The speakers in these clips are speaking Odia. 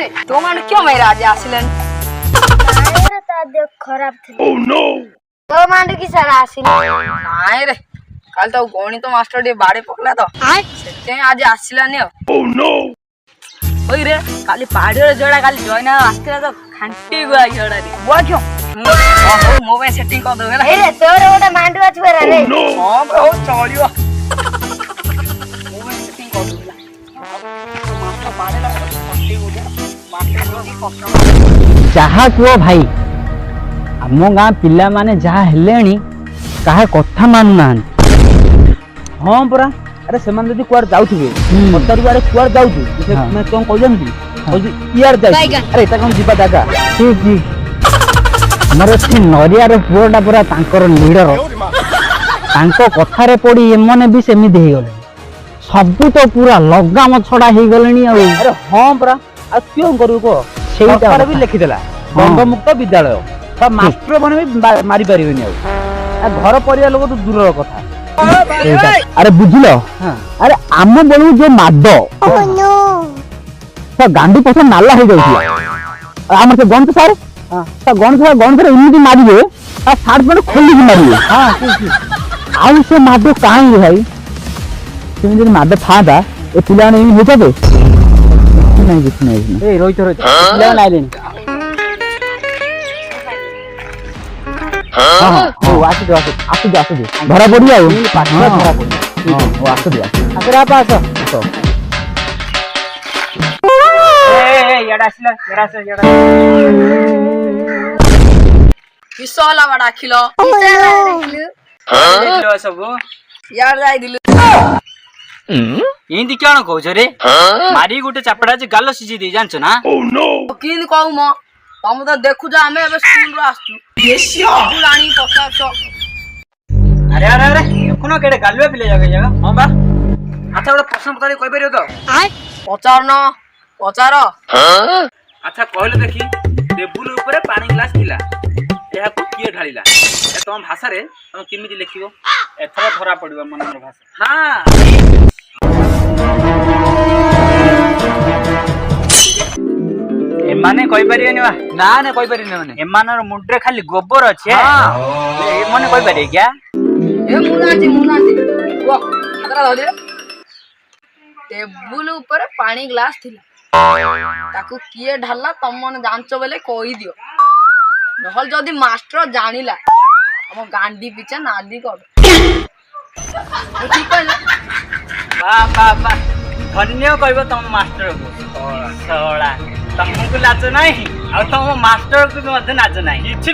ଆସିବେ ତୋମାନେ କିਉਂ ମାଇରା ଆଜି ଆସିଲେନି? ନାଇଁ ତା ଦେହ ଖରାପ ଥିଲା। Oh no! ତୋ ମାଣ୍ଡୁ କି ସାରା ଆସିନି। ନାଇଁ ରେ କାଲି ତ ଗଣିତ ମାଷ୍ଟର ଟିକେ ବାଡି ପକଲା ତ ସେଥିପାଇଁ ଆଜି ଆସିଲାନି ଆଉ। Oh no! ওই রে কালি পাহাড়ের জোড়া কালি জয়না আসছিল তো খান্টি গুয়া ঝড়া রে বুঝছো হো ମୋ ପାଇଁ ସେଟିଂ କରି ଦଉ ହେଲା। ଏ ତୋର ଗୋଟେ ମାଣ୍ଡୁ ଅଛି ପରା ରେ। No! ହଁ ବେ ହଉ ଚଳିବ ମୋ ପାଇଁ ସେଟିଂ କରି ଦଉ ହେଲା। ମାଷ୍ଟର ବାଡେଲା ଖାଣ୍ଟି ଗୁଆ ମାଷ୍ଟର ବି କଷ୍ଟ ଯାହା କୁହ ଭାଇ ଆମ ଗାଁ ପିଲାମାନେ ଯାହା ହେଲେଣି କାହା କଥା ମାନୁନାହାନ୍ତି। ହଁ ପରା ଆରେ ସେମାନେ ଯଦି କୁଆଡେ ଯାଉଥିବେ ପଚାରିବୁ ଆରେ କୁଆଡେ ଯାଉଛୁ ମାନେ କଣ କହୁଛନ୍ତି କହୁଛି ଇଆଡେ ଯାଉଛି ଆରେ ଏଟା କଣ ଯିବା ଜାଗା ଠିକ ଠିକ ଆମର ଏଠି ନରିଆର ପୁଅଟା ପୁରା ତାଙ୍କର ଲିଡର ତାଙ୍କ କଥାରେ ପଡି ଏମାନେ ବି ସେମିତି ହେଇଗଲେଣି ସବୁ ତ ପୁରା ଲଗାମ ଛଡା ହେଇଗଲେଣି ଆଉ। ଆରେ ହଁ ପରା ଆଉ କିਉଁ କରିବୁ କହ ସେଇଟା ସରକାର ବି କଥା। ଲେଖିଦେଲା ଦଣ୍ଡମୁକ୍ତ ବିଦ୍ୟାଳୟ ତା ମାଷ୍ଟର ମାନେ ବି ମାରି ପାରିବେନି ଆଉ ଘର ପରିବାର ଲୋକ ତ ଦୂରର କଥା। ସେଇଟା। ଆରେ ବୁଝିଲ ଆରେ ଆମ ବେଳକୁ ଯୋଉ ମାଡ ଗାଣ୍ଡି ପଛ ନାଲା ହେଇଯାଉଥିଲା ଆମର ସେ ଗଣିତ ସାର୍ ଗଣିତରେ ଏମିତି ମାରିବେ ତା ସାର୍ଟ ପ୍ୟାଣ୍ଟ ଖୋଲିକି ମାରିବେ ଆଉ ସେ ମାଡ କାହିଁକି ଭାଇ ସେମିତି ଯଦି ମାଡ ଥାନ୍ତା ଏ ପିଲାମାନେ ଏମିତି ହେଇଥାନ୍ତେ କିଛି ନାହିଁ ଏଇ ରହିଥ ପିଲାମାନେ ଆଇଲେଣି ଆସୁଛୁ ଧରା ପଡିବ ଆଉ ଆସୁଛୁ କିସ ହେଲା ବା ଡାକିଲ ସବୁ ଇଆଡେ ଯାଇଥିଲୁ ଏମିତି କଣ କହୁଛ ରେ ମାରି ଗୋଟେ ଚାପଡା ଅଛି ଗାଲ ସିଝେଇ ଦେଇ ଜାଣିଛ ନା Oh no! କିନ୍ତି କହୁ ମ ତମେ ତ ଦେଖୁଛ ଆମେ ଏବେ ସ୍କୁଲରୁ ଆସୁଛୁ ଜାଣି ପଚାରୁଛ ଆରେ ଆରେ ଆରେ ଦେଖୁନ କେଡେ ଗାଲୁଆ ପିଲା ଜାଗା ହଁ ବା ଆଚ୍ଛା ଗୋଟେ ପ୍ରଶ୍ନ ପଚାରି କହିପାରିବ ତ ପଚାରୁନ ପଚାର ଆଚ୍ଛା କହିଲେ ଦେଖି ଟେବୁଲ ଉପରେ ପାଣି ଗ୍ଲାସ ଥିଲା ଏହାକୁ କିଏ ଢାଳିଲା ତମ ଭାଷାରେ ତମେ କେମିତି ଲେଖିବ ଏଥର ଧରା ପଡିବ ମନର ଭାଷା ଏମାନେ କହିପାରିବେନି ବା ନା ନା କହିପାରିବେନି ମାନେ ଏମାନର ମୁଣ୍ଡରେ ଖାଲି ଗୋବର ଅଛି ଏମାନେ କହିପାରିବେ କ୍ୟା ଏ ମୁଁ ଜାଣିଛି କୁହ ଟେବୁଲ ଉପରେ ପାଣି ଗ୍ଲାସ ଥିଲା ତାକୁ କିଏ ଢାଲା ତମମାନେ ଜାଣିଛ ବୋଲେ କହିଦିଅ ନହେଲେ ଯଦି ମାଷ୍ଟର ଜାଣିଲା ଆମ ଗାଣ୍ଡି ପିଛା ନାଲି କର ଠିକ କହିଲା ଧନ୍ୟ କହିବ ତମ ମାଷ୍ଟରକୁ ତମକୁ ଲାଜ ନାହିଁ ଆଉ ତମ ମାଷ୍ଟରକୁ ମଧ୍ୟ ଲାଜ ନାହିଁ କିଛି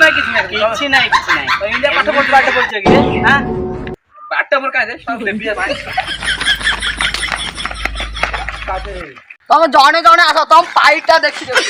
ନାହିଁ ଏଇଟା ପାଠ ପଢୁଛ କି ପାଠ ମୋର କାହିଁ ତମେ ଜଣେ ଜଣେ ଆସ ତମ ପାଇଟା ଦେଖିଦେବି